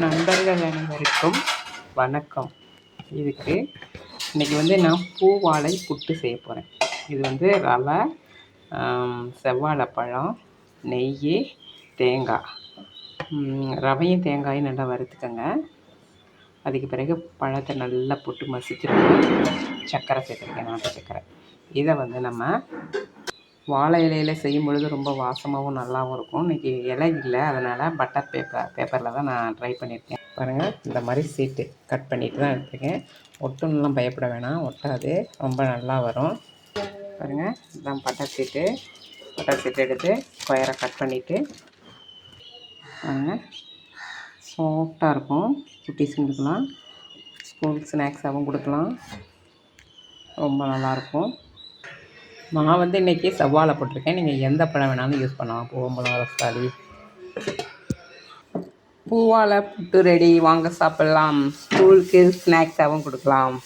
நண்பர்கள் அனைவருக்கும் வணக்கம். இன்றைக்கி நான் பூவாழை புட்டு செய்ய போகிறேன். இது ரவை, செவ்வாழைப்பழம், நெய், தேங்காய். ரவையும் தேங்காயும் நல்லா வறுத்துக்கங்க. அதுக்கு பிறகு பழத்தை நல்லா போட்டு மசிச்சுருக்கோம். சர்க்கரை சேர்த்துருக்கேன், நாட்டு சர்க்கரை. இதை நம்ம வாழை இலையில் செய்யும் பொழுது ரொம்ப வாசமாகவும் நல்லாவும் இருக்கும். இன்றைக்கி இலை இல்லை, அதனால் பட்டர் பேப்பரில் தான் நான் ட்ரை பண்ணியிருக்கேன். பாருங்கள், இந்த மாதிரி சீட்டு கட் பண்ணிட்டு தான் எடுத்துருக்கேன். ஒட்டுன்னெலாம் பயப்பட வேணாம், ஒட்டாது, ரொம்ப நல்லா வரும். பாருங்கள், இதுதான் பட்டர் சீட்டு எடுத்து ஸ்கொயராக கட் பண்ணிவிட்டு பாருங்கள், சாஃப்டாக இருக்கும். குட்டீஸும் கொடுக்கலாம், ஸ்கூல் ஸ்நாக்ஸாகவும் கொடுக்கலாம், ரொம்ப நல்லாயிருக்கும். நான் இன்றைக்கி செவ்வாழை போட்டிருக்கேன். நீங்கள் எந்த பழம் வேணாலும் யூஸ் பண்ணலாம். பூவம்பழம், ரஸ்தாளி. பூவாழை புட்டு ரெடி, வாங்க சாப்பிட்லாம். ஸ்கூலுக்கு ஸ்நாக்ஸாகவும் கொடுக்கலாம்.